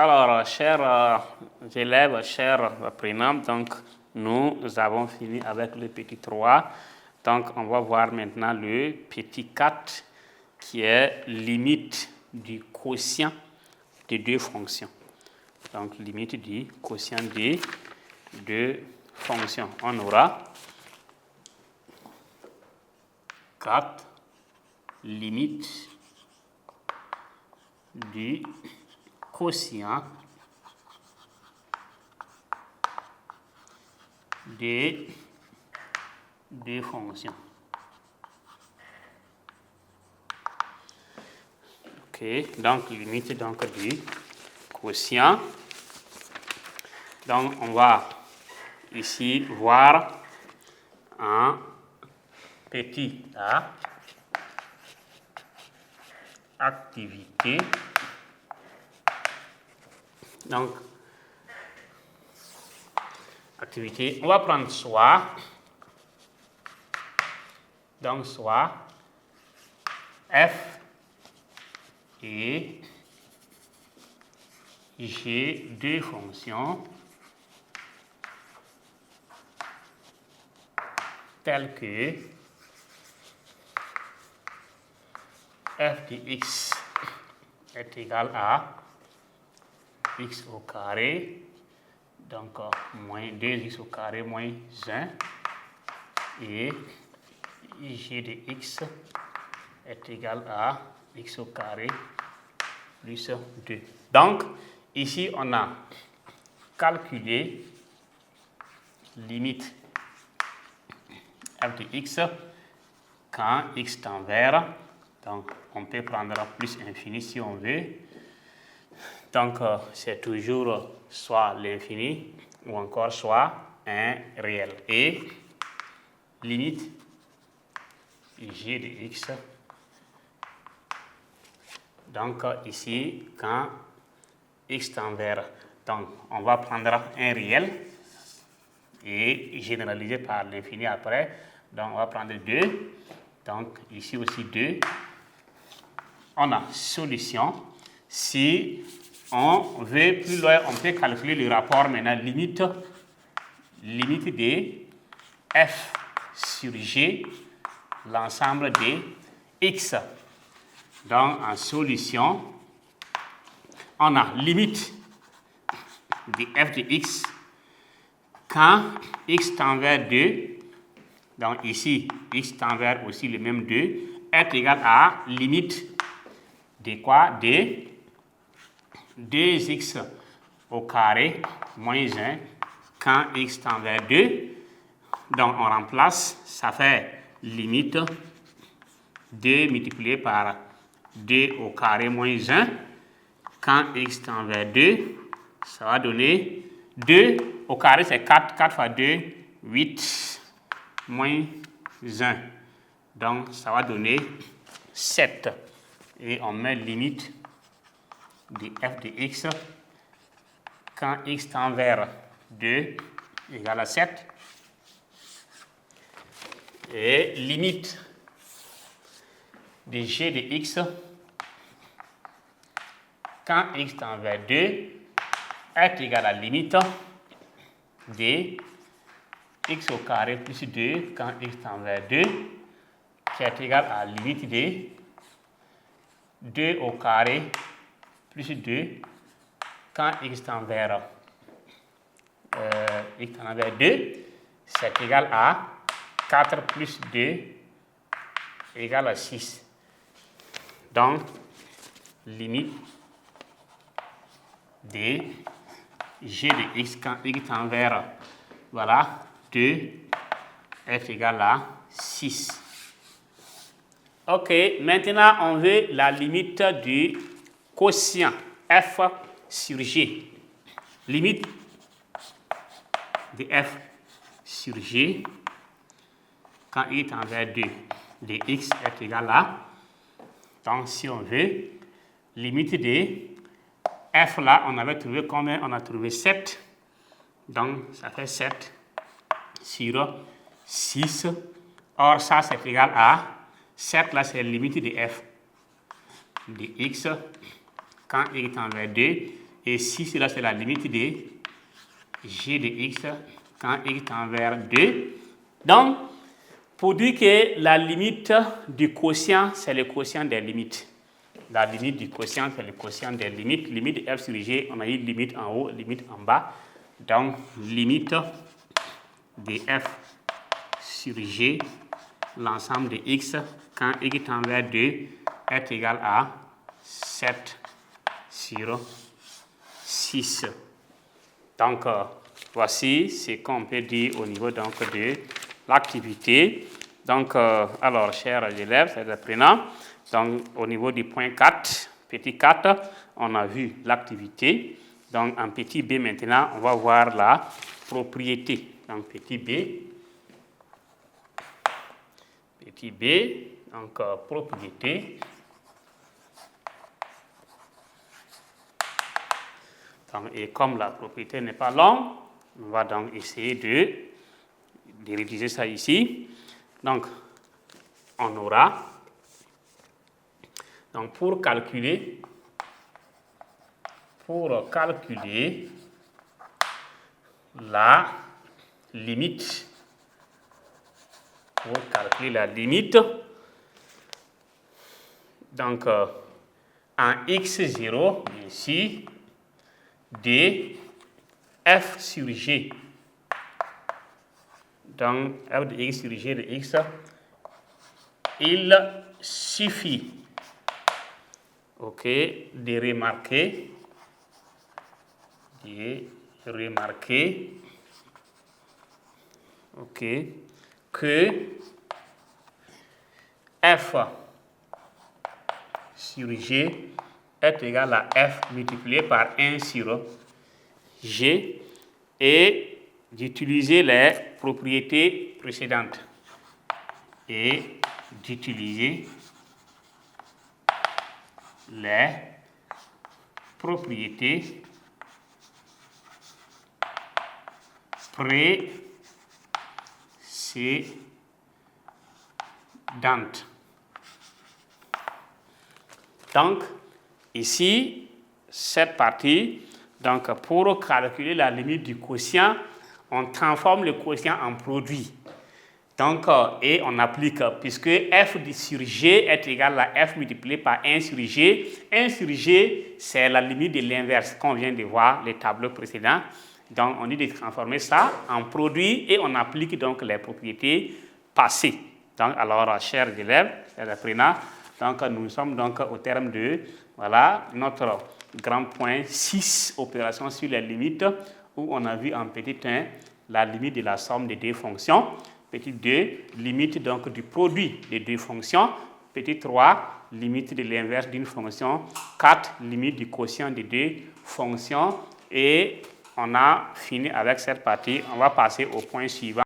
Alors, chers élèves, chers apprenants, donc nous avons fini avec le petit 3. Donc, on va voir maintenant le petit 4 qui est limite du quotient de deux fonctions. Donc, limite du quotient de deux fonctions. On aura 4 limite du quotient de deux fonctions. Ok, donc limite donc du quotient. Donc on va ici voir un petit a, activité. Donc, activité, on va prendre soit. Donc, soit f et j'ai deux fonctions telles que f de x est égal à x au carré, donc moins 2x au carré moins 1, et g de x est égal à x au carré plus 2. Donc, ici, on a calculé limite f de x quand x tend vers, donc on peut prendre plus infini si on veut. Donc, c'est toujours soit l'infini ou encore soit un réel. Et limite g de x. Donc, ici, quand x tend vers, donc on va prendre un réel et généraliser par l'infini après. Donc, on va prendre 2. Donc, ici aussi 2. On a solution. Si on veut plus loin, on peut calculer le rapport maintenant limite de f sur g, l'ensemble de x. Donc, en solution, on a limite de f de x quand x tend vers 2. Donc, ici, x tend vers aussi le même 2, est égal à limite de quoi? De 2x au carré moins 1 quand x tend vers 2. Donc, on remplace, ça fait limite 2 multiplié par 2 au carré moins 1. Quand x tend vers 2, ça va donner 2 au carré, c'est 4. 4 fois 2, 8 moins 1. Donc, ça va donner 7. Et on met limite de f de x quand x tend vers 2 égale à 7. Et limite de g de x quand x tend vers 2 est égal à la limite de x au carré plus 2 quand x tend vers 2, qui est égal à la limite de 2 au carré plus 2 quand x tend vers 2, c'est égal à 4 plus 2 égale à 6. Donc, limite de g de x quand x tend vers, voilà, 2 est égal à 6. Ok, maintenant on veut la limite du quotient f sur g. Limite de f sur g quand y tend vers 2 de x est égal à, donc si on veut, limite de f là, on avait trouvé combien? On a trouvé 7. Donc, ça fait 7 sur 6. Or, ça, c'est égal à 7, là, c'est la limite de f de x quand x tend vers 2 Et 6, là, c'est la limite de g de x quand x tend vers 2. Donc, pour dire que la limite du quotient, c'est le quotient des limites. La limite du quotient, c'est le quotient des limites. Limite de f sur g, on a eu limite en haut, limite en bas. Donc, limite de f sur g, l'ensemble de x, quand x tend vers 2, est égal à 7 sur 6. Donc, voici ce qu'on peut dire au niveau donc, de l'activité. Donc, alors, chers élèves, chers apprenants, donc, au niveau du point 4, petit 4, on a vu l'activité. Donc, en petit b maintenant, on va voir la propriété. Donc, petit b, donc propriété. Donc, et comme la propriété n'est pas longue, on va donc essayer de rédiger ça ici. Donc, on aura, donc pour calculer la limite, donc en x0, ici, de f sur g. Donc, f de x sur g de x, il suffit, ok, de remarquer, ok, que f sur g est égal à f multiplié par 1 sur g et d'utiliser les propriétés précédentes. Et d'utiliser les propriétés précédentes. Donc, ici, cette partie, donc pour calculer la limite du quotient, on transforme le quotient en produit. Donc, et on applique, puisque f sur g est égal à f multiplié par 1 sur g. 1 sur g, c'est la limite de l'inverse qu'on vient de voir, les tableaux précédents. Donc, on dit de transformer ça en produit et on applique donc les propriétés passées. Donc, alors, chers élèves, chers apprenants, donc, nous sommes donc au terme de notre grand point 6, opération sur les limites, où on a vu en petit 1 la limite de la somme des deux fonctions. Petit 2, limite donc du produit des deux fonctions. Petit 3, limite de l'inverse d'une fonction. 4, limite du quotient des deux fonctions. Et on a fini avec cette partie. On va passer au point suivant.